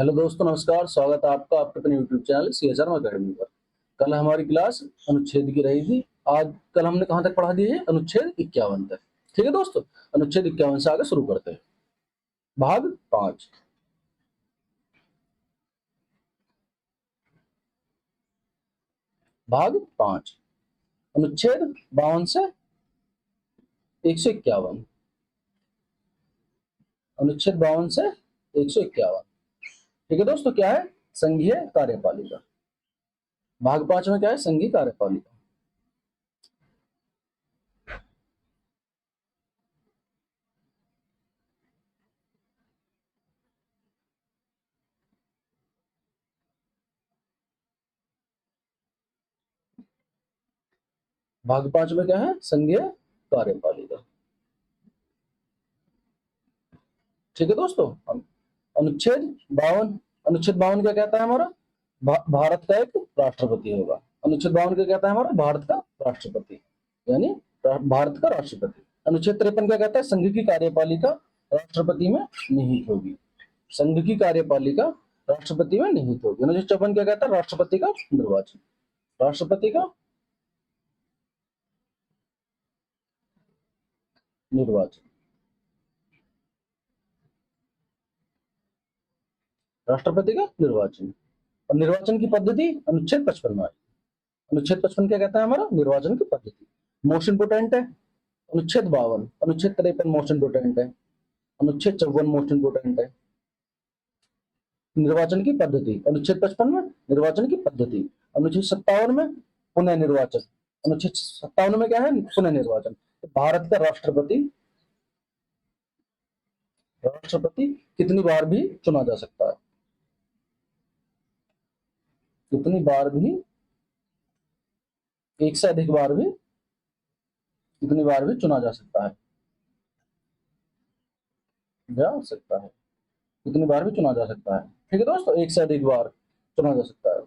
Hello दोस्तों, नमस्कार। स्वागत है आपका आपके अपने YouTube channel C H R Academy पर। कल हमारी क्लास अनुच्छेद की रही थी। आज कल हमने कहाँ तक पढ़ा दिया है? अनुच्छेद 51 तक। ठीक है दोस्तों, अनुच्छेद 51 से आगे शुरू करते हैं। भाग 5। भाग 5, अनुच्छेद 52 से 151। अनुच्छेद 52 से 151। ठीक है दोस्तों, क्या है? संघीय कार्यपालिका। भाग 5 में क्या है? संघीय कार्यपालिका। भाग 5 में क्या है? संघीय कार्यपालिका। ठीक है दोस्तों, अनुच्छेद 52। अनुच्छेद 52 क्या कहता है हमारा? भारत का एक राष्ट्रपति होगा। अनुच्छेद 52 क्या कहता है हमारा? भारत का राष्ट्रपति, यानी भारत का राष्ट्रपति। अनुच्छेद 53 क्या कहता है? संघ की कार्यपालिका राष्ट्रपति में निहित होगी। संघ की कार्यपालिका राष्ट्रपति में निहित होगी। अनुच्छेद 54 क्या कहता है? राष्ट्रपति का निर्वाचन। राष्ट्रपति का निर्वाचन। राष्ट्रपति का निर्वाचन और निर्वाचन की पद्धति अनुच्छेद 55 में। अनुच्छेद 55 क्या कहता है हमारा? निर्वाचन की पद्धति। मोस्ट इंपोर्टेंट है अनुच्छेद 52। अनुच्छेद 53 मोस्ट इंपोर्टेंट है। अनुच्छेद 54 मोस्ट इंपोर्टेंट है। निर्वाचन की पद्धति अनुच्छेद 55 में निर्वाचन की पद्धति। अनुच्छेद 57 में पुनः निर्वाचन। अनुच्छेद 57 में क्या है? पुनः निर्वाचन। तो भारत का राष्ट्रपति राष्ट्रपति कितनी बार भी चुना जा सकता है? कितनी बार भी? एक से अधिक बार भी, कितनी बार भी चुना जा सकता है? जा सकता है, कितनी बार भी चुना जा सकता है। ठीक है दोस्तों, एक से अधिक बार चुना जा सकता है।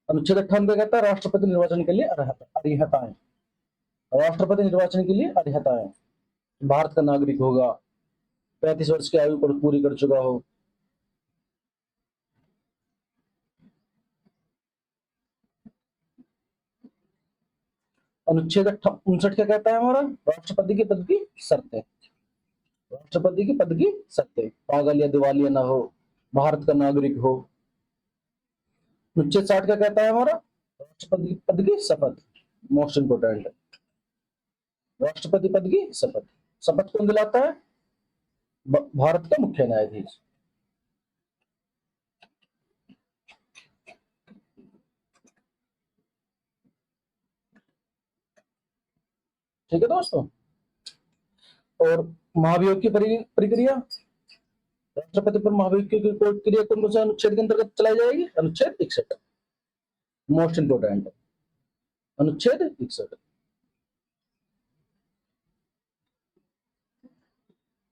अनुच्छेद 58 कहता है राष्ट्रपति निर्वाचन के लिए अर्हताएं। राष्ट्रपति निर्वाचन के लिए अर्हताएं: भारत का नागरिक होगा, 35 वर्ष की आयु पर पूरी कर चुका हो, अनुच्छेद 59 क्या कहता है हमारा? राष्ट्रपति के पद की शर्तें। राष्ट्रपति के पद की शर्तें: पागल या दिवालिया ना हो, भारत का नागरिक हो। अनुच्छेद 60 क्या कहता है हमारा? राष्ट्रपति पद की शपथ। मोस्ट इंपोर्टेंट है, राष्ट्रपति पद की शपथ। शपथ कौन दिलाता है? भारत का मुख्य न्यायाधीश। ठीक है दोस्तों, और महाभियोग की प्रक्रिया, राष्ट्रपति पर महाभियोग की प्रक्रिया कौन से अनुच्छेद के अंतर्गत चलाई जाएगी? अनुच्छेद 61। मोस्ट इंपोर्टेंट है, अनुच्छेद 61।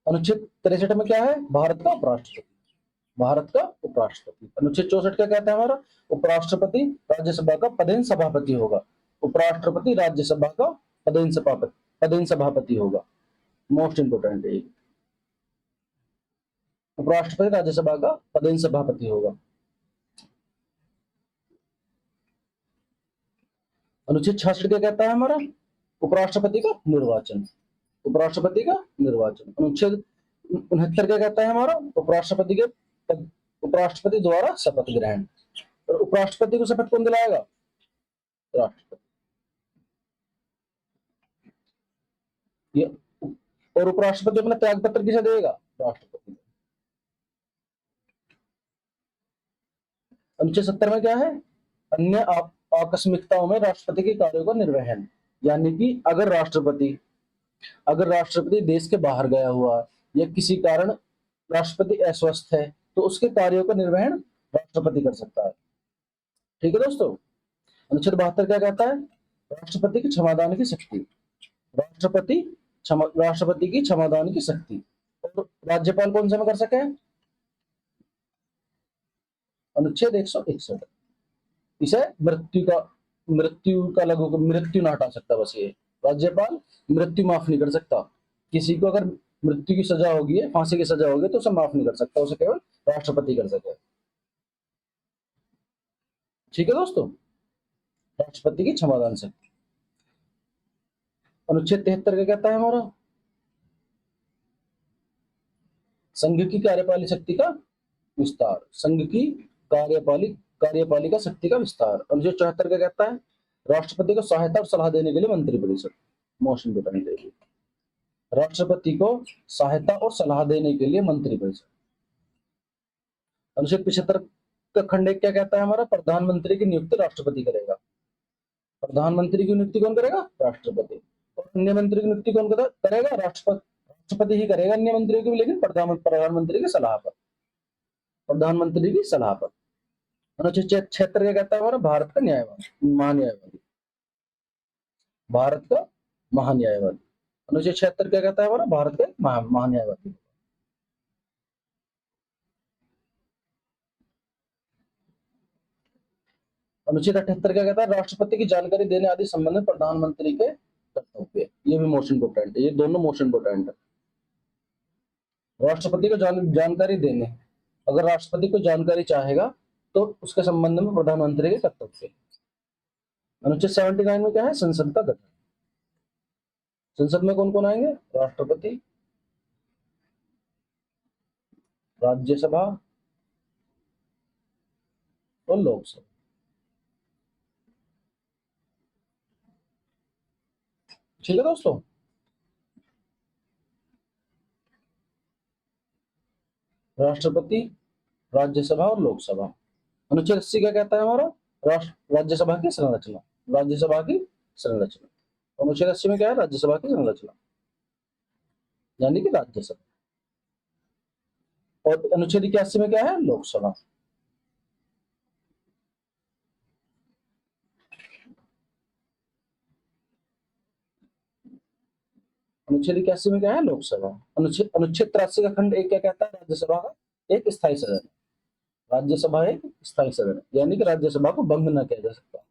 अनुच्छेद 63 में क्या है? भारत का उपराष्ट्रपति। भारत का उपराष्ट्रपति। अनुच्छेद 64 क्या कहता है हमारा? उपराष्ट्रपति राज्यसभा का पदेन सभापति होगा। उपराष्ट्रपति राज्यसभा का पदेन सभापति होगा। मोस्ट इंपोर्टेंट है, उपराष्ट्रपति राज्यसभा का पदेन सभापति होगा। अनुच्छेद 66 क्या कहता है हमारा? उपराष्ट्रपति का निर्वाचन। उपराष्ट्रपति का निर्वाचन। अनुच्छेद 69 क्या कहता है हमारा? उपराष्ट्रपति द्वारा शपथ ग्रहण। और उपराष्ट्रपति को शपथ कौन दिलाएगा? राष्ट्रपति। ये और उपराष्ट्रपति अपना त्याग पत्र किसे देगा? राष्ट्रपति। अनुच्छेद 70 में क्या है? अन्य आकस्मिकताओं में राष्ट्रपति के कार्यों का निर्वहन, यानी कि अगर राष्ट्रपति देश के बाहर गया हुआ या किसी कारण राष्ट्रपति अस्वस्थ है तो उसके कार्यों का निर्वहन राष्ट्रपति कर सकता है। ठीक है दोस्तों, अनुच्छेद 72 क्या कहता है? राष्ट्रपति की क्षमादान की शक्ति। राष्ट्रपति की क्षमादान की शक्ति। और राज्यपाल कौन सा में कर सके? अनुच्छेद 161। इसे मृत्यु ना हटा सकता, बस ये राज्यपाल मृत्यु माफ नहीं कर सकता। किसी को अगर मृत्यु की सजा होगी, फांसी की सजा होगी, तो उसे माफ नहीं कर सकता, उसे केवल राष्ट्रपति कर सके। ठीक है दोस्तों, राष्ट्रपति की क्षमादान शक्ति। अनुच्छेद 73 क्या कहता है हमारा? संघ की कार्यपालिक शक्ति का विस्तार, संघ की कार्यपालिका शक्ति का विस्तार। अनुच्छेद 74 क्या कहता है? राष्ट्रपति को सहायता और सलाह देने के लिए मंत्रिपरिषद, मोशन को करनी चाहिए। राष्ट्रपति को सहायता और सलाह देने के लिए मंत्रिपरिषद। अनुच्छेद 75 का खंड एक क्या कहता है हमारा? प्रधानमंत्री की नियुक्ति राष्ट्रपति करेगा। प्रधानमंत्री की नियुक्ति कौन करेगा? राष्ट्रपति। और अन्य मंत्री की नियुक्ति कौन करेगा? राष्ट्रपति ही करेगा अन्य मंत्रियों की, लेकिन प्रधानमंत्री की सलाह पर, प्रधानमंत्री की सलाह पर। अनुच्छेद 76 क्या कहता है हमारा? भारत का महान्यायवादी, भारत का महान्यायवादी। अनुच्छेद 76 क्या कहता है हमारा? भारत का महान्यायवादी। अनुच्छेद 78 क्या कहता है? राष्ट्रपति की जानकारी देने आदि संबंध में प्रधानमंत्री के कर्तव्य। ये भी मोशन इंपोर्टेंट है, ये दोनों मोशन इंपोर्टेंट है। राष्ट्रपति को जानकारी देने, अगर राष्ट्रपति को जानकारी चाहेगा तो उसके संबंध में प्रधानमंत्री के कर्तव्य। अनुच्छेद 79 में क्या है? संसद का गठन। संसद में कौन कौन आएंगे? राष्ट्रपति, राज्यसभा और लोकसभा। ठीक है दोस्तों, राष्ट्रपति, राज्यसभा और लोकसभा। अनुच्छेद 80 क्या कहता है हमारा? राज्यसभा की संरचना, राज्यसभा की संरचना। अनुच्छेद 80 में क्या है? राज्यसभा की संरचना, यानी कि राज्यसभा। और अनुच्छेद 81 में क्या है? लोकसभा। अनुच्छेद 81 में क्या है? लोकसभा। अनुच्छेद 83 का खंड एक क्या कहता है? राज्यसभा का एक स्थायी सदन, राज्यसभा एक स्थायी सदन, यानी कि राज्यसभा को भंग न किया जा सकता,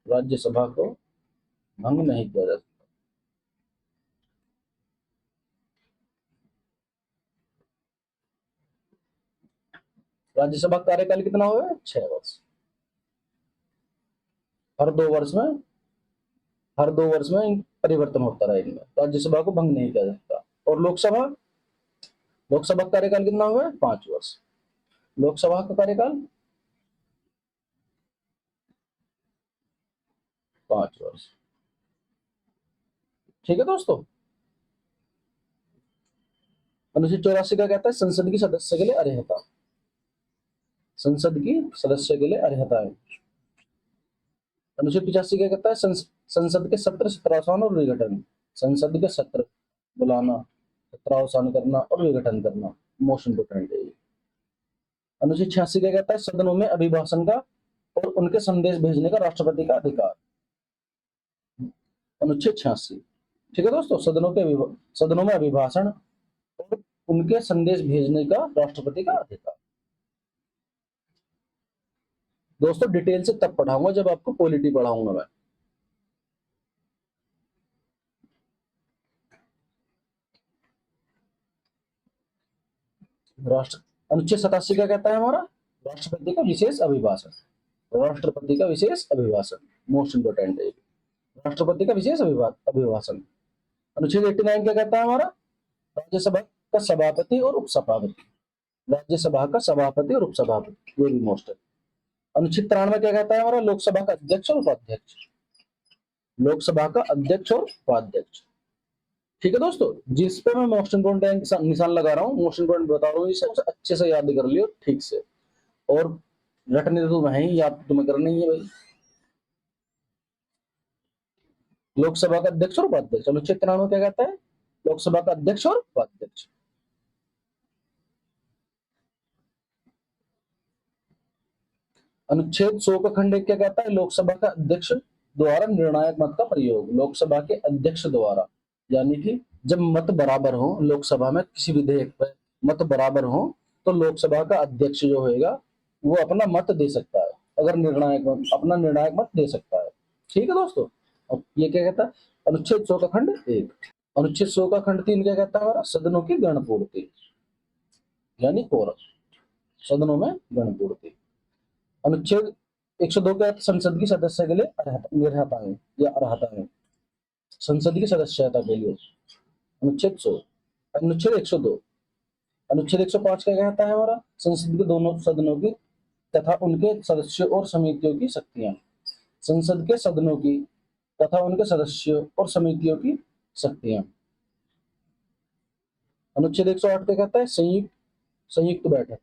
राज्यसभा को भंग नहीं किया जा सकता। राज्यसभा का कार्यकाल कितना हुआ है? 6 वर्ष। हर 2 वर्ष में, हर 2 वर्ष में परिवर्तन होता रहा इनमें, राज्यसभा को भंग नहीं किया जा सकता। और लोकसभा, लोकसभा का कार्यकाल कितना हुआ है? 5 वर्ष। लोकसभा का कार्यकाल 5 वर्ष। ठीक है दोस्तों, अनुच्छेद 84 का कहता है? संसद की सदस्य के लिए अर्हता, संसद की सदस्य के लिए अर्हता है। अनुच्छेद 85 क्या कहता है? संसद के सत्र, सत्रावसान और विघटन, संसद के सत्र बुलाना, सत्रावसान करना और विघटन करना, मोशन को करना चाहिए। अनुच्छेद 86 क्या कहता है? सदनों में अभिभाषण का और उनके संदेश भेजने का राष्ट्रपति का अधिकार, अनुच्छेद 86। ठीक है दोस्तों, सदनों में अभिभाषण और उनके संदेश भेजने का राष्ट्रपति का अधिकार। दोस्तों डिटेल से तब पढ़ाऊंगा जब आपको पॉलिटी पढ़ाऊंगा मैं। अनुच्छेद 87 क्या कहता है हमारा? राष्ट्रपति का विशेष अभिभाषण, राष्ट्रपति का विशेष अभिभाषण, मोस्ट इंपोर्टेंट है, राष्ट्रपति का विशेष अभिभाषण। अनुच्छेद 89 क्या कहता है हमारा? राज्यसभा का सभापति और उपसभापति, राज्यसभा का सभापति और उपसभापति, ये भी मोस्ट है। अनुच्छेद 93 क्या कहता है हमारा? लोकसभा का अध्यक्ष और उपाध्यक्ष, लोकसभा का अध्यक्ष और उपाध्यक्ष। ठीक है दोस्तों, जिस पे मैं मोस्ट इंपोर्टेंट निशान लगा रहा हूँ, मोस्ट इंपोर्टेंट बता रहा हूँ, इसे अच्छे से याद कर लियो ठीक से, और रटने तो है ही, याद तुम्हें करना ही है भाई। लोकसभा का अध्यक्ष और उपाध्यक्ष, अनुच्छेद 93 क्या कहता है? लोकसभा का अध्यक्ष और उपाध्यक्ष। अनुच्छेद 100 का खंड एक क्या कहता है? लोकसभा का अध्यक्ष द्वारा निर्णायक मत का प्रयोग, लोकसभा के अध्यक्ष द्वारा, यानी कि जब मत बराबर हो लोकसभा में, किसी विधेयक पर मत बराबर हो, तो लोकसभा का अध्यक्ष जो होगा वो अपना मत दे सकता है, अगर अपना निर्णायक मत दे सकता है। ठीक है दोस्तों, अब ये क्या कहता है? अनुच्छेद 100 का खंड 1। अनुच्छेद 100 का खंड 3 क्या कहता है हमारा? सदनों की गणपूर्ति, यानी कोरम, सदनों में गणपूर्ति। अनुच्छेद 102 के तहत संसद की सदस्य के लिए अर्हताएं या अर्हताएं, संसद की सदस्यता के लिए अनुच्छेद 100। अनुच्छेद 102, अनुच्छेद 105 क्या कहता है हमारा? संसद के दोनों सदनों की तथा उनके सदस्यों और समितियों की शक्तियां, संसद के सदनों की तथा उनके सदस्यों और समितियों की शक्तियां। अनुच्छेद 108 क्या कहता है? संयुक्त बैठक,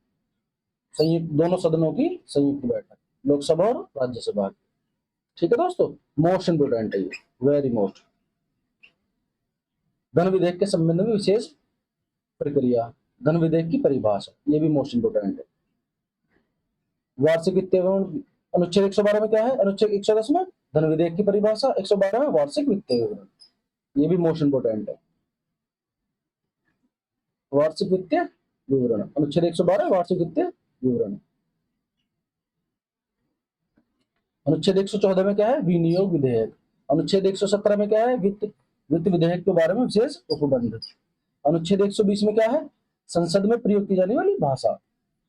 संयुक्त दोनों सदनों की संयुक्त बैठक, लोकसभा और राज्यसभा की। ठीक है दोस्तों, मोस्ट इंपोर्टेंट है ये, वेरी मोस्ट। धन विधेयक के संबंध में विशेष प्रक्रिया, धन विधेयक की परिभाषा, ये भी मोस्ट इंपोर्टेंट है। वार्षिक वित्तीय विवरण, अनुच्छेद 112 में क्या है? अनुच्छेद 110 में धन विधेयक की परिभाषा, 112 में वार्षिक वित्तीय विवरण, ये भी मोस्ट इंपोर्टेंट है। वार्षिक वित्तीय विवरण, अनुच्छेद 112 वार्षिक वित्तीय विवरण। अनुच्छेद 114 में क्या है? विनियोग विधेयक। अनुच्छेद 117 में क्या है? वित्त विधेयक के बारे में विशेष उपबंध। अनुच्छेद 120 में क्या है? संसद में प्रयोग की जाने वाली भाषा,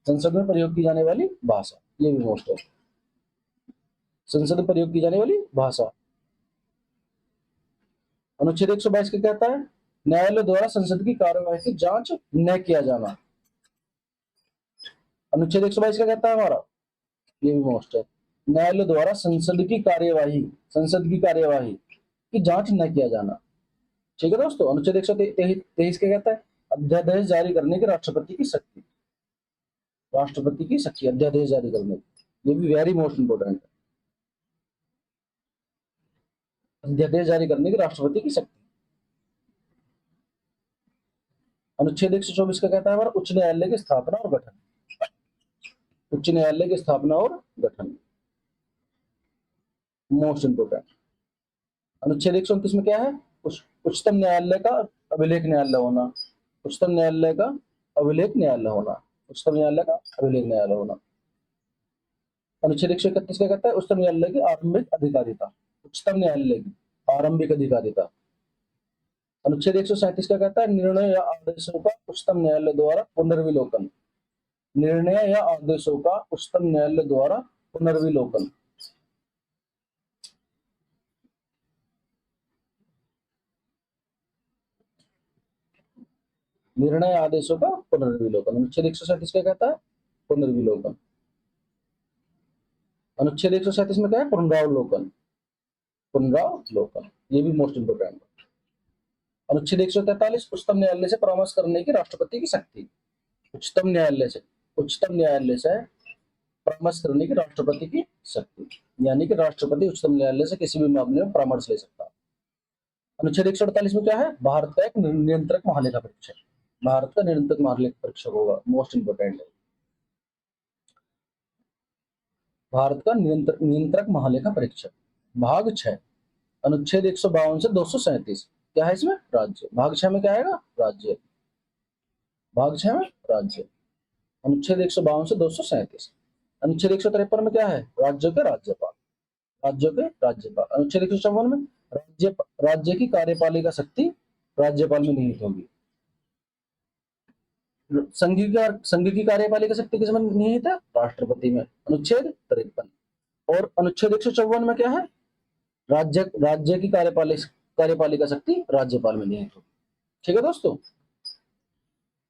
संसद में प्रयोग की जाने वाली भाषा, ये भी मोस्ट है, संसद में प्रयोग की जाने वाली भाषा। अनुच्छेद 122 क्या कहता है? न्यायालय द्वारा संसद की कार्यवाही की जांच न किया जाना। अनुच्छेद 122 क्या कहता है हमारा? ये भी मोस्ट है, न्यायालय द्वारा संसद की कार्यवाही की जांच न किया जाना। ठीक है दोस्तों। अनुच्छेद 123 क्या कहता है? अध्यादेश जारी करने की राष्ट्रपति की शक्ति, राष्ट्रपति की शक्ति अध्यादेश जारी करने की, ये भी वेरी मोस्ट इंपोर्टेंट है, अध्यादेश जारी करने की राष्ट्रपति की शक्ति। अनुच्छेद 124 का कहता है हमारा उच्च न्यायालय की स्थापना और गठन, उच्च न्यायालय की स्थापना और गठन, मोस्ट इंपोर्टेंट। अनुच्छेद 129 में क्या है? उच्चतम न्यायालय का अभिलेख न्यायालय होना, उच्चतम न्यायालय का अभिलेख न्यायालय होना, उच्चतम न्यायालय का अभिलेख न्यायालय होना। अनुच्छेद 131 क्या कहता है? उच्चतम न्यायालय की आरंभिक अधिकारिता, उच्चतम न्यायालय की आरंभिक अधिकारिता। अनुच्छेद 137 क्या कहता है? निर्णय या आदेशों का उच्चतम न्यायालय द्वारा पुनर्विलोकन, निर्णय या आदेशों का उच्चतम न्यायालय द्वारा पुनर्विलोकन। निर्णय आदेशों का पुनर्विलोकन। अनुच्छेद 137 क्या कहता है? पुनर्विलोकन। अनुच्छेद 137 में क्या है? पुनरावलोकन, पुनरावलोकन, ये भी मोस्ट इंपोर्टेंट है। अनुच्छेद 143 उच्चतम न्यायालय से परामर्श करने की राष्ट्रपति की शक्ति, उच्चतम न्यायालय से परामर्श करने की राष्ट्रपति की शक्ति, यानी कि राष्ट्रपति उच्चतम न्यायालय से किसी भी मामले में परामर्श ले सकता है। अनुच्छेद 148 में क्या है? भारत का एक नियंत्रक महालेखा परीक्षक, भारत का नियंत्रक महालेखा परीक्षक होगा, मोस्ट इंपोर्टेंट है, भारत का नियंत्रक महालेखा परीक्षक। भाग 6, अनुच्छेद 152 से 237 क्या है इसमें? राज्य। भाग 6 में क्या आएगा? राज्य, भाग 6 में राज्य। अनुच्छेद 152 से 237। अनुच्छेद 153 में क्या है? राज्यों के राज्यपाल, राज्यों के राज्यपाल। अनुच्छेद 154 में राज्य की कार्यपालिका शक्ति राज्यपाल में निहित होगी। संघ की कार्यपालिका शक्ति किसमें निहित है? राष्ट्रपति में, अनुच्छेद 53। और अनुच्छेद 154 में क्या है? राज्य की कार्यपालिका शक्ति राज्यपाल में निहित होगी। ठीक है दोस्तों।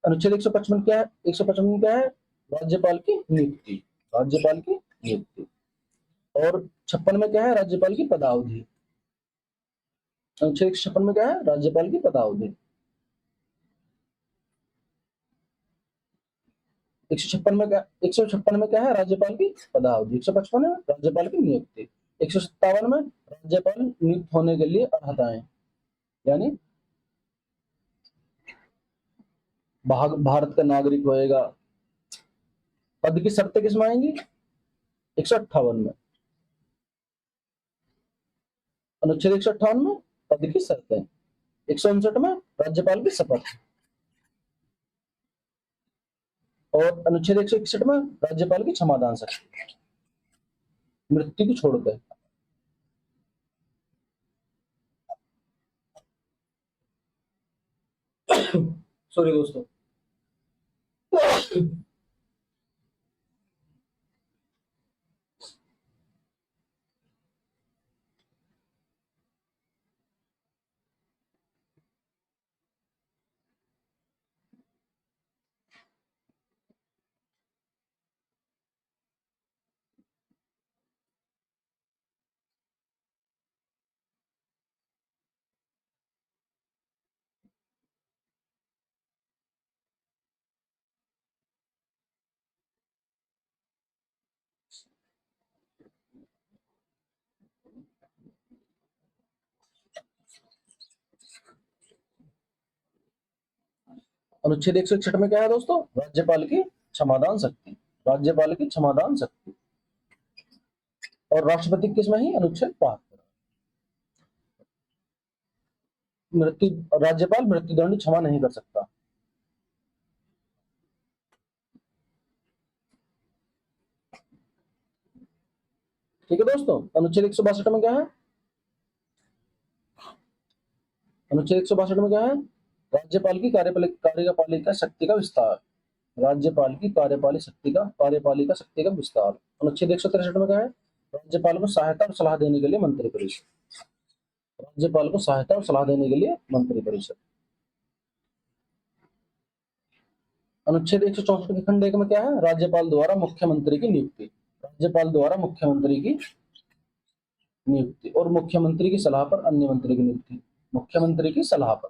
अनुच्छेद 155 क्या है? 155 में क्या है? राज्यपाल की नियुक्ति, राज्यपाल की नियुक्ति। और 56 में क्या है? राज्यपाल की पदावधि। अनुच्छेद 156 में क्या है? राज्यपाल की पदावधि। 156 में क्या है? राज्यपाल की पदावधि। 155 में राज्यपाल की नियुक्ति। 157 में राज्यपाल नियुक्त होने के लिए अर्हताएं, यानी भारत का नागरिक होएगा। पद की शर्तें किसमें आएंगी? 158 में। अनुच्छेद 158 में पद की शर्तें। 159 में राज्यपाल की शपथ। और अनुच्छेद 161 में राज्यपाल की क्षमादान शक्ति, मृत्यु को छोड़कर। सॉरी दोस्तों। अनुच्छेद 161 में क्या है दोस्तों? राज्यपाल की क्षमादान शक्ति, राज्यपाल की क्षमादान शक्ति। और राष्ट्रपति किसमें ही? अनुच्छेद 72। मृत्यु, राज्यपाल मृत्युदंड क्षमा नहीं कर सकता। ठीक है दोस्तों। अनुच्छेद 162 में क्या है? अनुच्छेद 162 में क्या है? राज्यपाल की कार्यपालिका शक्ति का विस्तार, राज्यपाल की कार्यपालिका शक्ति का विस्तार। अनुच्छेद 163 में क्या है? राज्यपाल को सहायता और सलाह देने के लिए मंत्रिपरिषद, राज्यपाल को सहायता और सलाह देने के लिए मंत्रिपरिषद। अनुच्छेद 164 के खंड 1 में क्या है? राज्यपाल द्वारा मुख्यमंत्री की नियुक्ति, राज्यपाल द्वारा मुख्यमंत्री की नियुक्ति और मुख्यमंत्री की सलाह पर अन्य मंत्री की नियुक्ति, मुख्यमंत्री की सलाह पर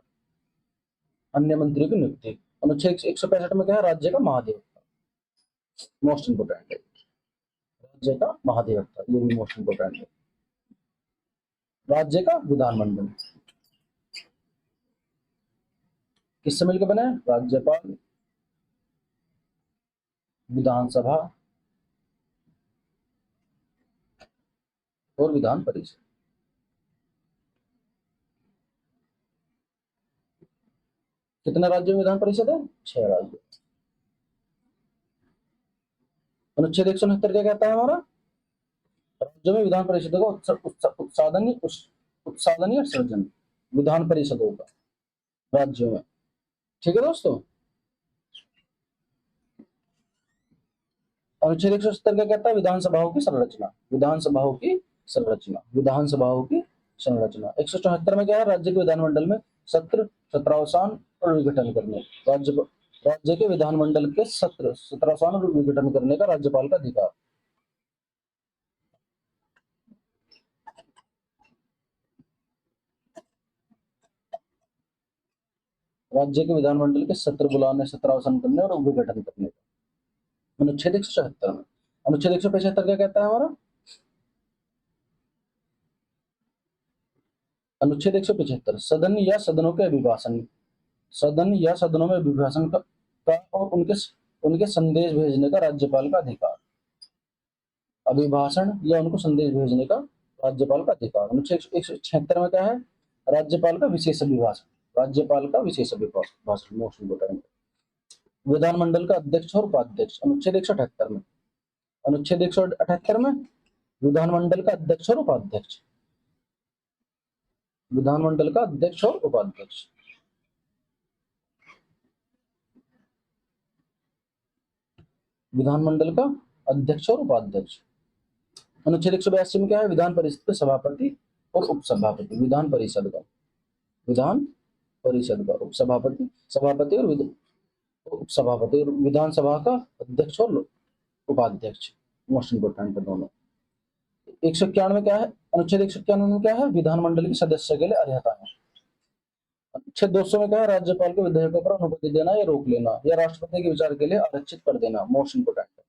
अन्य मंत्री की नियुक्ति। अनुच्छेद 165 में क्या है? राज्य का महाधिवक्ता, मोस्ट इंपोर्टेंट है, राज्य का महाधिवक्ता, ये भी मोस्ट इंपोर्टेंट है। राज्य का विधानमंडल किससे मिलकर बना है? राज्यपाल, विधानसभा और विधान परिषद। कितने राज्यों में विधान परिषद है? 6 राज्य। अनुच्छेद 169 क्या कहता है हमारा? राज्यों में विधान परिषदों का उत्साधन या सृजन, विधान परिषदों का राज्यों में। ठीक है दोस्तों। अनुच्छेद 170 क्या कहता है? विधानसभाओं की संरचना, विधानसभाओं की संरचना, विधानसभाओं की संरचना। 174 में क्या है? राज्य के विधानमंडल में सत्र, सत्रावसान और विघटन करने, राज्य के विधानमंडल के सत्र, सत्रावसान और विघटन करने का राज्यपाल का अधिकार। राज्य के विधानमंडल के सत्र बुलाने, सत्रावसान करने और विघटन करने का। अनुच्छेद 174 में। अनुच्छेद 175 क्या कहता है हमारा? अनुच्छेद 175 सदन या सदनों के अभिभाषण, सदन या सदनों में अभिभाषण का और उनके संदेश भेजने का राज्यपाल का अधिकार, अभिभाषण या उनको संदेश भेजने का राज्यपाल का अधिकार। अनुच्छेद 176 में क्या है? राज्यपाल का विशेष अभिभाषण, राज्यपाल का विशेष अभिभाषण, मोस्ट इंपोर्टेंट। विधानमंडल का अध्यक्ष और उपाध्यक्ष, अनुच्छेद 178 में। अनुच्छेद 178 में विधानमंडल का अध्यक्ष और उपाध्यक्ष, विधानमंडल का अध्यक्ष और उपाध्यक्ष। विधानमंडल का अध्यक्ष और उपाध्यक्ष। अनुच्छेद 182 में क्या है? विधान परिषद के सभापति और उपसभापति, विधान परिषद का, विधान परिषद का उपसभापति, सभापति और उपसभापति, और विधानसभा का अध्यक्ष और उपाध्यक्ष, मोस्ट इंपोर्टेंट है दोनों। 191 में क्या है? अनुच्छेद 191 में क्या है? विधानमंडल के सदस्य के लिए अर्हताएं। अनुच्छेद 200 में क्या है? राज्यपाल के विधेयकों पर अनुमति देना या रोक लेना या राष्ट्रपति के विचार के लिए आरक्षित कर देना, मोस्ट इंपोर्टेंट है।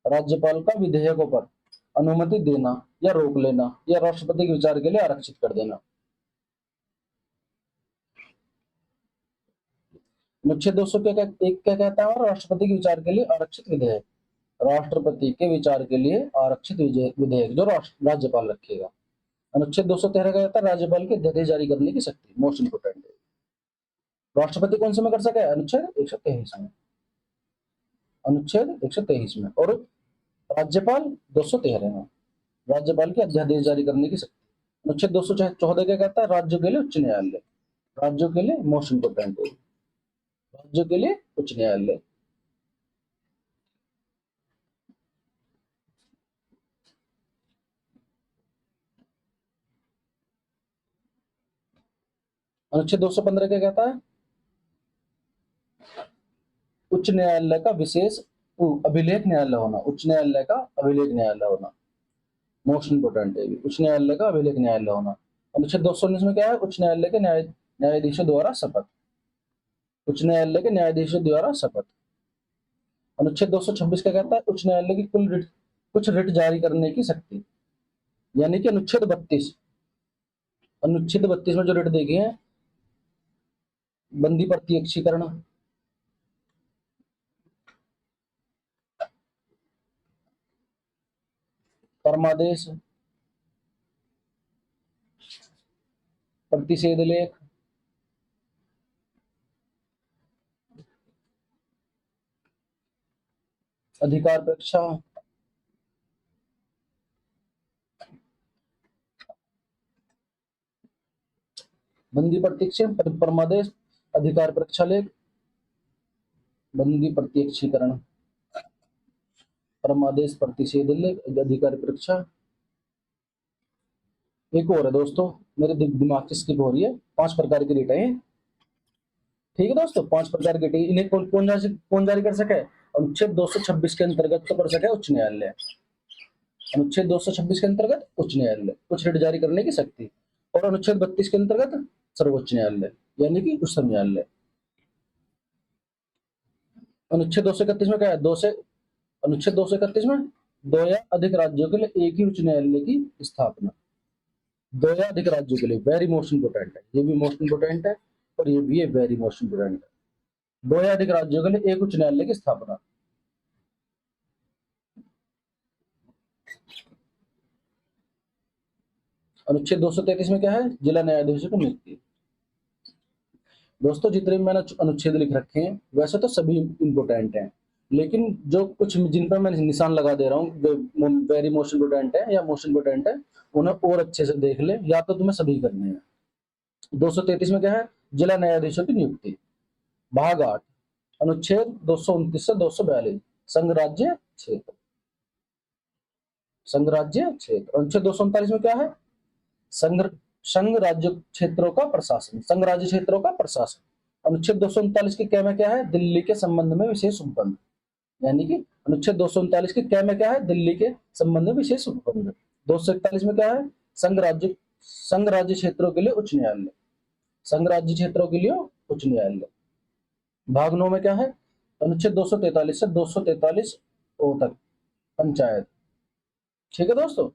राज्यपाल का विधेयकों पर अनुमति देना या रोक लेना या राष्ट्रपति के विचार के लिए आरक्षित कर देना। अनुच्छेद 200 क्या कहता है? राष्ट्रपति के विचार के लिए आरक्षित विधेयक, राष्ट्रपति के विचार के लिए आरक्षित विधेयक जो राज्यपाल रखेगा। अनुच्छेद 213 का कहता है? राज्यपाल के अध्यादेश जारी करने की शक्ति, मोस्ट इंपोर्टेंट है। राष्ट्रपति कौन से में कर सके? अनुच्छेद 123 में, अनुच्छेद 123 में। और राज्यपाल 213 में, राज्यपाल के अध्यादेश जारी करने की शक्ति। अनुच्छेद 214 क्या कहता है? राज्यों के लिए उच्च न्यायालय, राज्यों के लिए, मोस्ट इंपोर्टेंट है। राज्यों के लिए उच्च न्यायालय। अनुच्छेद 215 क्या कहता है? उच्च न्यायालय का विशेष अभिलेख न्यायालय होना, उच्च न्यायालय का अभिलेख न्यायालय होना मोस्ट इंपोर्टेंट है। उच्च न्यायालय का अभिलेख न्यायालय होना। अनुच्छेद 219 में क्या है? उच्च न्यायालय के न्यायाधीशों द्वारा शपथ। उच्च न्यायालय के न्यायाधीशों द्वारा शपथ। अनुच्छेद 226 क्या कहता है? उच्च न्यायालय की कुछ रिट जारी करने की शक्ति। यानी कि अनुच्छेद 32 में जो रिट देखे हैं, बंदी प्रत्यक्षीकरण, परमादेश, प्रतिषेध लेख, अधिकार परीक्षा, बंदी प्रत्यक्षीकरण, परमादेश, अधिकार परीक्षा लेख, बंदी प्रत्यक्षीकरण, परमादेश, प्रतिषेध लेख, अधिकार परीक्षा। एक और है दोस्तों, मेरे दिमाग से स्किप हो रही है। 5 प्रकार की रिट है। ठीक है दोस्तों, 5 प्रकार की रिट। इन्हें कौन जारी कर सके? अनुच्छेद 226 के अंतर्गत तो कर सके उच्च न्यायालय। अनुच्छेद 226 के अंतर्गत उच्च न्यायालय कुछ रिट जारी करने की शक्ति। और अनुच्छेद 32 के अंतर्गत सर्वोच्च न्यायालय, यानी कि उच्चतम न्यायालय। अनुच्छेद 231 में क्या है? अनुच्छेद 231 में दो या अधिक राज्यों के लिए एक ही उच्च न्यायालय की स्थापना। दो या अधिक राज्यों के लिए, वेरी मोस्ट इंपोर्टेंट है, ये भी मोस्ट इंपोर्टेंट है और ये भी है वेरी मोस्ट इंपोर्टेंट है। दो या अधिक राज्यों के लिए एक उच्च न्यायालय की स्थापना। अनुच्छेद 233 में क्या है? जिला न्यायाधीशों की नियुक्ति। दोस्तों जितने भी मैंने अनुच्छेद लिख रखे हैं वैसे तो सभी इंपोर्टेंट हैं, लेकिन जो कुछ जिन पर मैं निशान लगा दे रहा हूँ वेरी मोस्ट इंपोर्टेंट है या मोस्ट इंपोर्टेंट है, उन्हें और अच्छे से देख ले, या तो तुम्हें सभी करने हैं। 233 में क्या है? जिला न्यायाधीशों की नियुक्ति। भाग 8, अनुच्छेद 229 से 242, संघ राज्य क्षेत्र। संघ राज्य क्षेत्र। अनुच्छेद 239 में क्या है? संघ संघ राज्य क्षेत्रों का प्रशासन, संघ राज्य क्षेत्रों का प्रशासन। अनुच्छेद 239 के क्या में क्या है? दिल्ली के संबंध में विशेष उपबंध। यानी कि अनुच्छेद 239 के क्या में क्या है? दिल्ली के संबंध में विशेष उपबंध। 241 में क्या है? संघ राज्य क्षेत्रों के लिए उच्च न्यायालय। संघ राज्य क्षेत्रों के लिए उच्च न्यायालय। भाग 9 में क्या है? अनुच्छेद 243 से 243 ओ तक पंचायत। ठीक है दोस्तों।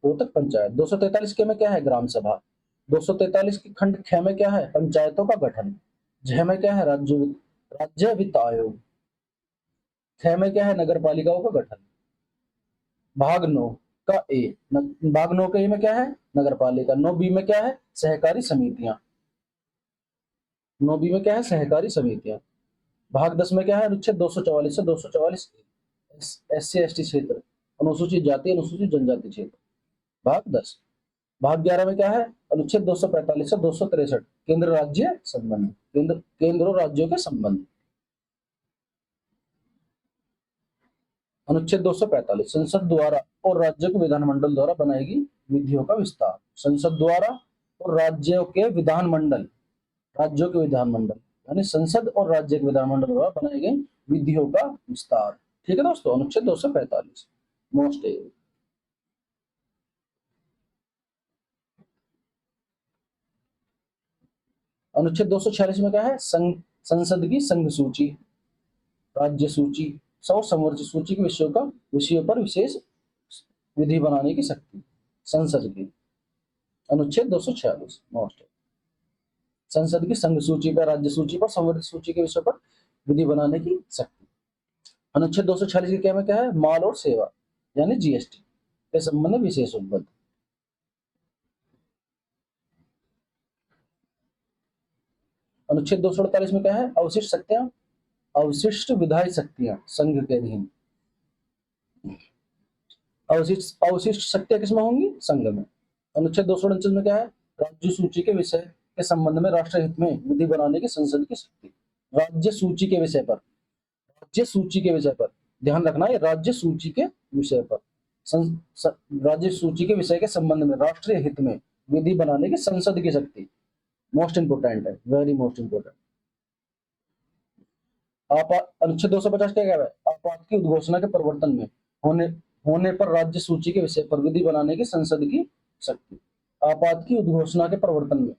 ओ तक पंचायत। 243 के में क्या है? ग्राम सभा। 243 की खंड ख में क्या है? पंचायतों का गठन। झ में क्या है? राज्य वित्त आयोग। ख में क्या है? नगर पालिकाओं का गठन। भाग 9 का ए, भाग 9 के ए में क्या है? नगर पालिका। 9 बी में क्या है? सहकारी समितियां। 9 बी में क्या है? सहकारी समितियां। भाग 10 में क्या है? अनुच्छेद 244 से 244 SC ST क्षेत्र, अनुसूचित जाति अनुसूचित जनजाति क्षेत्र। भाग 10। भाग 11 में क्या है? अनुच्छेद 245 से 263, केंद्र राज्य संबंध, केंद्र और राज्यों के संबंध। अनुच्छेद 245, संसद द्वारा और राज्यों के विधानमंडल द्वारा बनाएगी विधियों का विस्तार। संसद द्वारा और राज्यों के विधानमंडल, राज्यों के विधानमंडल यानी संसद और राज्य के विधानमंडल द्वारा बनाई गई विधियों का विस्तार। ठीक है दोस्तों, अनुच्छेद 245 मोस्ट। अनुच्छेद 246 में क्या है? संसद की संघ सूची, राज्य सूची, सौ संवर्ग सूची के विषयों पर विशेष विधि बनाने की शक्ति संसद की। अनुच्छेद 246 मोस्ट। संसद की संघ सूची पर, राज्य सूची पर, संवर्ग सूची के विषय पर विधि बनाने की शक्ति। अनुच्छेद 246 के क्या में क्या है? माल और सेवा यानी GST के संबंध में विशेष उपबंध। अनुच्छेद 248 में क्या है? अवशिष्ट शक्तियां, अवशिष्ट विधायी शक्तियां संघ के अधीन। अवशिष्ट शक्तियां किसमें होंगी? संघ में। अनुच्छेद 249 में क्या है? राज्य सूची के विषय के संबंध में राष्ट्रीय हित में विधि बनाने की संसद की शक्ति। राज्य सूची के विषय पर, राज्य सूची के विषय पर ध्यान रखना है, राज्य सूची के विषय पर राज्य सूची के विषय के संबंध में राष्ट्रीय हित में विधि बनाने की संसद की शक्ति। मोस्ट इंपोर्टेंट है, वेरी मोस्ट इंपोर्टेंट। अनुच्छेद 250 क्या कह रहा है? आपात की उद्घोषणा के प्रवर्तन में होने पर राज्य सूची के विषय पर विधि बनाने की संसद की शक्ति। आपात की उद्घोषणा के प्रवर्तन में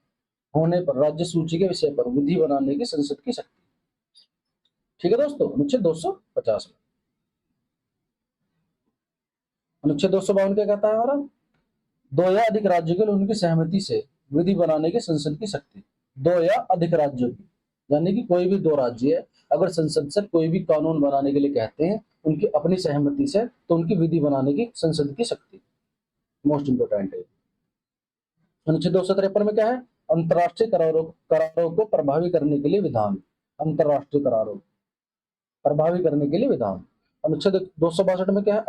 होने पर राज्य सूची के विषय पर विधि बनाने की संसद की शक्ति। ठीक है दोस्तों, अनुच्छेद 250 में। अनुच्छेद 252 क्या कहता है हमारा? दो या अधिक राज्यों के लिए उनकी सहमति से विधि बनाने की संसद की शक्ति। दो या अधिक राज्यों की, यानी कि कोई भी दो राज्य है, अगर संसद से कोई भी कानून बनाने के लिए कहते हैं उनकी अपनी सहमति से, तो उनकी विधि बनाने की संसद की शक्ति। मोस्ट इंपोर्टेंट है। अनुच्छेद 253 में क्या है? अंतरराष्ट्रीय करारों को प्रभावी करने के लिए विधान। अंतरराष्ट्रीय करारों प्रभावी करने के लिए विधान। अनुच्छेद 262 में क्या है?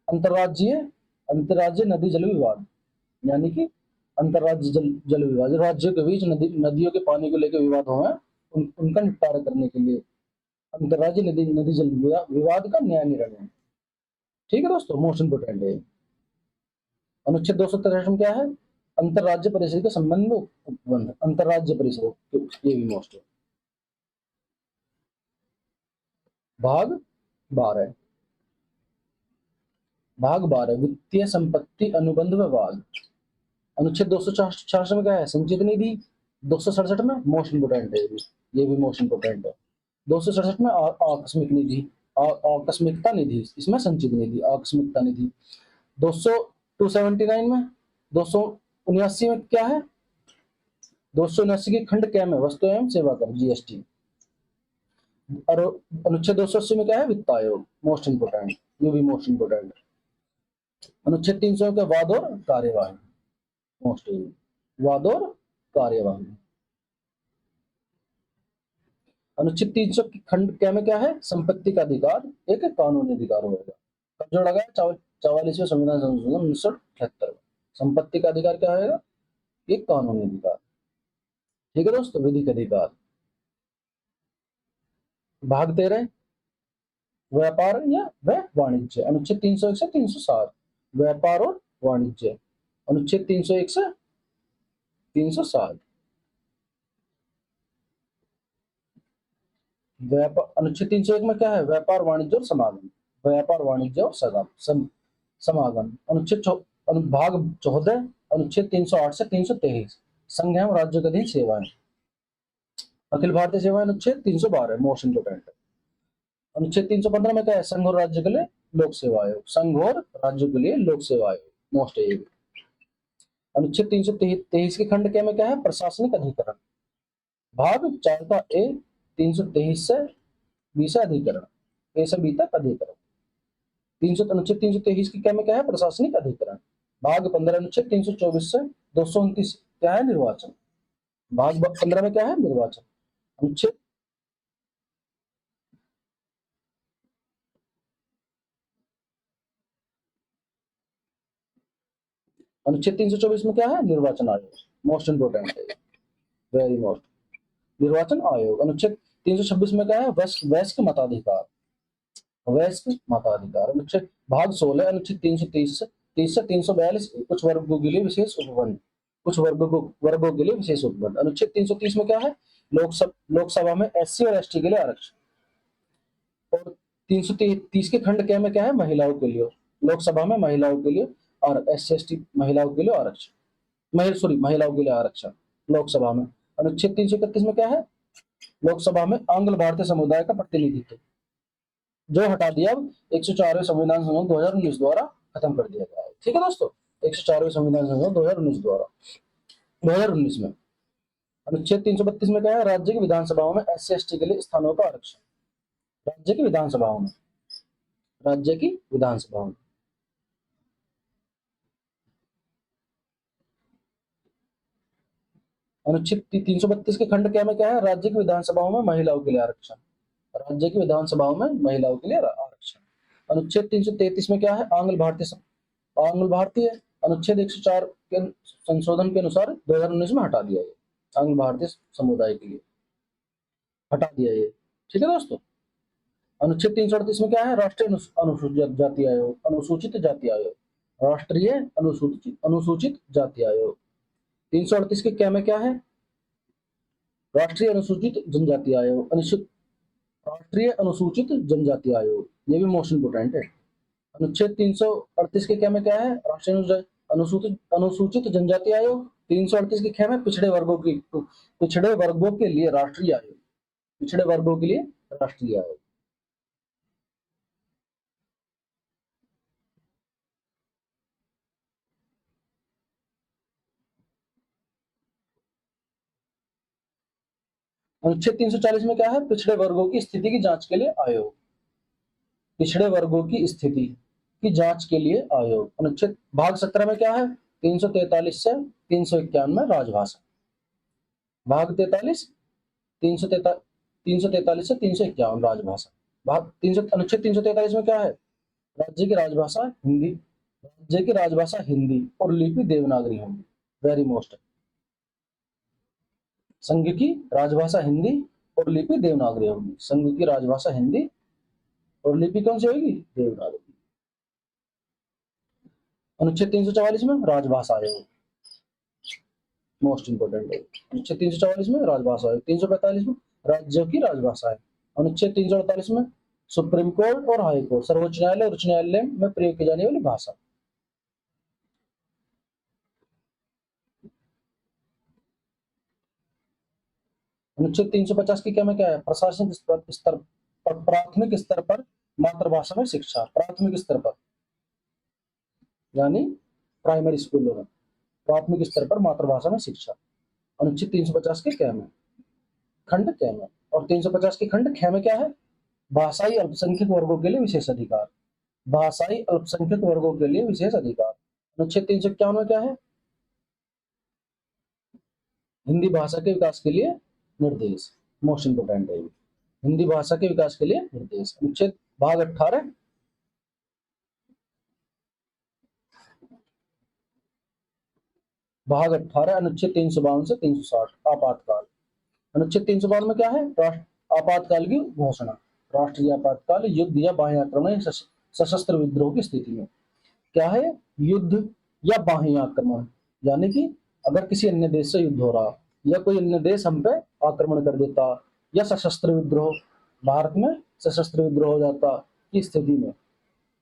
अंतरराज्यीय नदी जल विवाद, यानी कि अंतरराज्य जल विवाद, राज्यों के बीच नदियों के पानी को लेकर विवाद हो उनका निपटारा करने के लिए अंतरराज्यीय नदी जल विवाद का न्याय निर्णय। ठीक है दोस्तों, मोस्ट इंपोर्टेंट है। अनुच्छेद 263 में क्या है? अंतरराज्य परिषद के संबंध में उपबंध। अंतरराज्य परिषद, ये भी मोस्ट है। भाग 12, वित्तीय संपत्ति अनुबंध विवाद। अनुच्छेद 266 में क्या है? संचित निधि। 267 में मोस्ट इंपोर्टेंट है, ये भी मोस्ट इंपोर्टेंट है। 267 में आकस्मिक निधि, आकस्मिकता निधि, इसमें संचित निधि, आकस्मिकता निधि। 279 में, 279 में क्या है? 279 की खंड क्या में? वस्तु एवं सेवा कर, जीएसटी। और अनुच्छेद 280 में क्या है? वित्त आयोग। मोस्ट इंपोर्टेंट, ये भी मोस्ट इंपोर्टेंट। अनुच्छेद 300 का वाद और कार्यवाही। मोस्ट वाद और कार्यवाही। अनुच्छेद 300 की खंड क्या में क्या है? संपत्ति का अधिकार एक कानूनी अधिकार होगा। कब जोड़ा गया? 44वें संविधान संशोधन 1978। संपत्ति का अधिकार क्या होगा? एक कानूनी अधिकार। ठीक है दोस्तों, विधिक अधिकार। भाग 13, व्यापार या वाणिज्य। अनुच्छेद 301 से 307, व्यापार और वाणिज्य। अनुच्छेद 301 से 307, अनुच्छेद 301 में क्या है? व्यापार वाणिज्य और समागम। व्यापार वाणिज्य और समागम। अनुच्छेद भाग 14, अनुच्छेद 308 से 323, संघ एवं राज्य के अधीन सेवाएं। अखिल भारतीय सेवाएं अनुच्छेद 312, मोस्ट इंपोर्टेंट। अनुच्छेद 315 में क्या है? संघ और राज्य के लिए लोक सेवा आयोग। संघ और राज्य के लिए लोक सेवा आयोग, मोस्ट है। अनुच्छेद 323 के खंड क्या में क्या है? प्रशासनिक अधिकरण। भाग 4 का ए, 323 से 20 अधिकरण, ए से बी तक अधिकरण। अनुच्छेद 323 की क्या में क्या है? प्रशासनिक अधिकरण। भाग 15, अनुच्छेद 324 से 229 क्या है? निर्वाचन। भाग 15 में क्या है? निर्वाचन। अनुच्छेद अनुच्छेद 324 में क्या है? निर्वाचन आयोग। मोस्ट इंपोर्टेंट है, वेरी मोस्ट, निर्वाचन आयोग। अनुच्छेद 326 में क्या है? वयस्क मताधिकार। वयस्क मताधिकार। अनुच्छेद भाग 16, अनुच्छेद 330 से 342, कुछ वर्गों के लिए विशेष उपबंध। कुछ वर्गों के लिए विशेष उपबंध। अनुच्छेद 330 में क्या है? लोकसभा में एससी और एसटी के लिए आरक्षण। और 330 के खंड क्या में क्या है? महिलाओं के लिए, लोकसभा में महिलाओं के लिए और एससी एसटी महिलाओं के लिए आरक्षण। महिलाओं के लिए आरक्षण लोकसभा में। अनुच्छेद 331 में क्या है? लोकसभा में आंग्ल भारतीय समुदाय का प्रतिनिधित्व, जो हटा दिया 104वें संविधान संशोधन 2019 द्वारा खत्म कर दिया गया है। ठीक है दोस्तों, 104वें संविधान संशोधन 2019 द्वारा 2019 में। अनुच्छेद 332 में क्या है? राज्य की विधानसभाओं में एससी एसटी के लिए स्थानों का आरक्षण। राज्य की विधानसभाओं में, राज्य की विधानसभाओं में। अनुच्छेद 332 के खंड क्या में क्या है? राज्य की विधानसभाओं में महिलाओं के लिए आरक्षण। राज्य की विधानसभाओं में महिलाओं के लिए आरक्षण। अनुच्छेद 333 में क्या है? आंग्ल भारतीय अनुच्छेद 104 के संशोधन के अनुसार 2019 में हटा दिया ये आंग्ल भारतीय समुदाय के लिए, हटा दिया ये। ठीक है दोस्तों। अनुच्छेद 338 में क्या है? राष्ट्रीय अनुसूचित जाति आयोग, अनुसूचित जाति आयोग, राष्ट्रीय अनुसूचित जाति आयोग। 338 के क्या में क्या है? राष्ट्रीय अनुसूचित जनजाति आयोग, राष्ट्रीय अनुसूचित जनजाति आयोग, ये भी मोस्ट इंपोर्टेंट है। अनुच्छेद 338 के क्या में क्या है? राष्ट्रीय अनुसूचित जनजाति आयोग। 338 के क्या में? पिछड़े वर्गों के लिए राष्ट्रीय आयोग, पिछड़े वर्गों के लिए राष्ट्रीय आयोग। अनुच्छेद 340 में क्या है? पिछड़े वर्गों की स्थिति की जांच के लिए आयोग, पिछड़े वर्गों की स्थिति की जांच के लिए आयोग। अनुच्छेद भाग 17 में क्या है? 343 से 391 राजभाषा। भाग 43 343 से 351 राजभाषा। भाग 300 अनुच्छेद 343 में क्या है? राज्य की राजभाषा हिंदी, राज्य की राजभाषा हिंदी और लिपि देवनागरी होगी। Very most. संघ की राजभाषा हिंदी और लिपि देवनागरी होगी। संघ की राजभाषा हिंदी और लिपि कौन सी होगी? देवनागरी। अनुच्छेद 344 में राजभाषा आयोग, मोस्ट इंपोर्टेंट है। अनुच्छेद 344 में राजभाषा आयोग। 345 में राज्यों की राजभाषा है। अनुच्छेद 348 में सुप्रीम कोर्ट और हाई कोर्ट, सर्वोच्च न्यायालय और उच्च न्यायालय में प्रयोग की जाने वाली भाषा। अनुच्छेद 350 की क्या में क्या है? प्रशासनिक स्तर पर, प्राथमिक स्तर पर मातृभाषा में शिक्षा, प्राथमिक स्तर पर यानी प्राइमरी स्कूलों में प्राथमिक स्तर पर मातृभाषा में शिक्षा। अनुच्छेद 350 के क्या में? खंड क्या में? और 350 के खंड ख में क्या है? भाषाई अल्पसंख्यक वर्गों के लिए विशेष अधिकार, भाषाई अल्पसंख्यक वर्गों के लिए विशेष अधिकार। अनुच्छेद 351 में क्या है? हिंदी भाषा के विकास के लिए निर्देश, मोस्ट इंपोर्टेंट है। हिंदी भाषा के विकास के लिए निर्देश। अनुच्छेद भाग 18 भाग 18 अनुच्छेद 352 से 360 आपातकाल। अनुच्छेद 352 में क्या है? आपातकाल की घोषणा, राष्ट्रीय आपातकाल, युद्ध या बाह्य आक्रमण, सशस्त्र विद्रोह की स्थिति में। क्या है? युद्ध या बाह्य आक्रमण, यानी कि अगर किसी अन्य देश से युद्ध हो रहा या कोई अन्य देश हम पे आक्रमण कर देता या सशस्त्र विद्रोह, भारत में सशस्त्र विद्रोह हो जाता की स्थिति में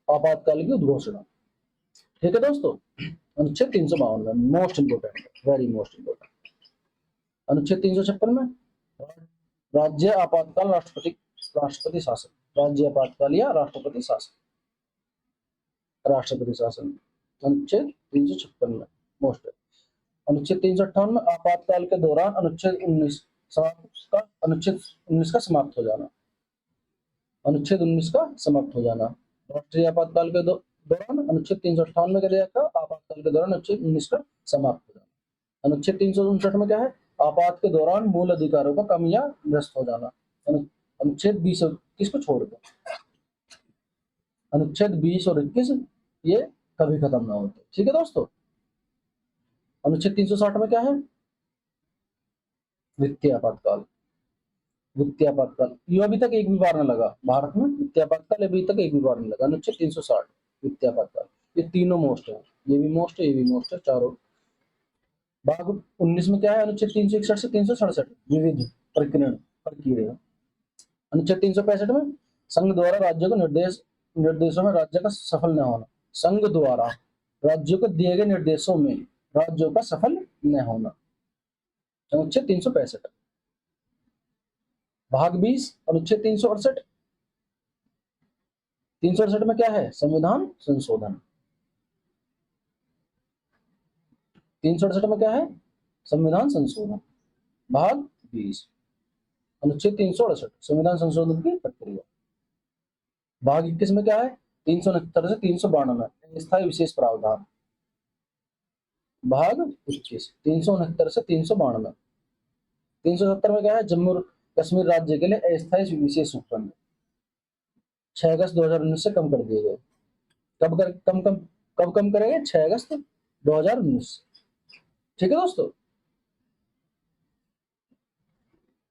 आपातकाल की उद्घोषणा। ठीक है दोस्तों। अनुच्छेद 352 में most important, very most important. अनुच्छेद 356 में राज्य आपातकाल, राष्ट्रपति शासन, राज्य आपातकाल या राष्ट्रपति शासन, राष्ट्रपति शासन। अनुच्छेद 356 में मोस्ट। अनुच्छेद 358 में आपातकाल के दौरान अनुच्छेद 19 का समाप्त हो जाना, अनुच्छेद 19 का समाप्त हो जाना। राष्ट्रीय आपातकाल के दौरान अनुच्छेद 358 में क्या दिया था? आपातकाल के दौरान अनुच्छेद 19 का समाप्त हो जाना। अनुच्छेद 359 में क्या है? आपात के दौरान मूल अधिकारों का कम या निरस्त हो जाना। अनुच्छेद 20 और 21 को छोड़कर, अनुच्छेद 20 और 21 ये कभी खत्म ना होते। ठीक है दोस्तों। अनुच्छेद 360 में क्या है? वित्तीय आपातकाल, वित्तीय आपातकाल। ये अभी तक एक भी बार न लगा भारत में, वित्तीय आपातकाल अभी तक एक भी बार नहीं लगा। अनुच्छेद 360 वित्तीय आपातकाल, ये तीनों मोस्ट है, ये भी मोस्ट है, ये भी मोस्ट है, चारों। भाग 19 में क्या है? अनुच्छेद 361 से 367 विविध प्रक्रिया। अनुच्छेद 365 में संघ द्वारा राज्यों को निर्देशों में राज्य का सफल न होना, संघ द्वारा राज्यों को दिए गए निर्देशों में राज्यों का सफल न होना। अनुच्छेद 365। भाग 20 अनुच्छेद 368, 368 में क्या है? संविधान संशोधन। 368 में क्या है? संविधान संशोधन। भाग 20 अनुच्छेद 368 संविधान संशोधन की प्रक्रिया। भाग 21 में क्या है? 369 से 392 स्थायी विशेष प्रावधान। भाग 21 369 से 392। 370 में क्या है? जम्मू कश्मीर राज्य के लिए अस्थायी विशेष उपखंड 6 अगस्त 2019 से कम कर दिए गए। कब कम करेंगे? 6 अगस्त 2019। ठीक है दोस्तों।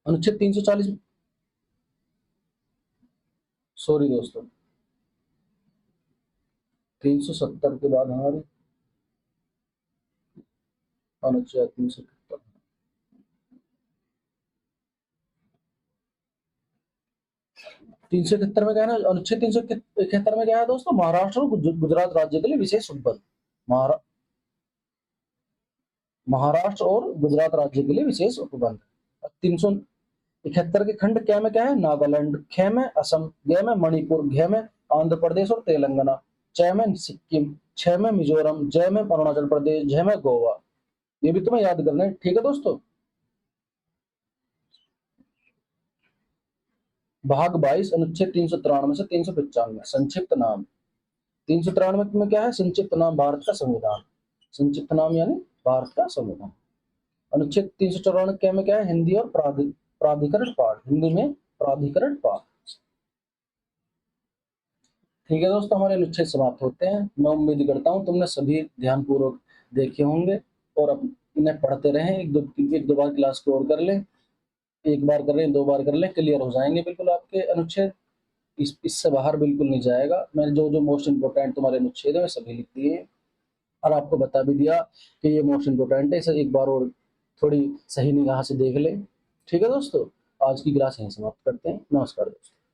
अनुच्छेद 340, सॉरी दोस्तों, 370 के बाद हमारे अनुच्छेद 371, 371 में क्या है ना, अनुच्छेद 371 में क्या है दोस्तों, महाराष्ट्र और गुजरात राज्य के लिए विशेष उपबंध। महारा महाराष्ट्र और गुजरात राज्य के लिए विशेष उपबंध। 371 के खंड क्या में क्या है, नागालैंड, ख में असम, ग में मणिपुर, घ में आंध्र प्रदेश और तेलंगाना, च में सिक्किम, छ में मिजोरम, ज में अरुणाचल प्रदेश, झ में गोवा। ये भी तुम्हें याद करना है। ठीक है दोस्तों। भाग 22 अनुच्छेद 393 से 395, संक्षिप्त नाम। 393 में क्या है, संक्षिप्त नाम भारत का संविधान। संक्षिप्त नाम यानी भारत का संविधान। अनुच्छेद 394 में क्या है, हिंदी और प्राधिकरण पाठ, हिंदी में प्राधिकरण पाठ। ठीक है दोस्तों, हमारे अनुच्छेद समाप्त होते हैं। मैं उम्मीद करता हूँ तुमने सभी ध्यानपूर्वक देखे होंगे और इन्हें पढ़ते रहें। एक दो बार क्लास को और कर लें, एक बार कर लें, दो बार कर लें, क्लियर हो जाएंगे बिल्कुल आपके अनुच्छेद। इससे बाहर बिल्कुल नहीं जाएगा। मैंने जो जो मोस्ट इंपोर्टेंट तुम्हारे अनुच्छेद है सभी लिख दिए और आपको बता भी दिया कि ये मोस्ट इंपोर्टेंट है, इसे एक बार और थोड़ी सही निगाह से देख ले। ठीक है दोस्तों, आज की क्लास यहीं समाप्त करते हैं। नमस्कार दोस्तों।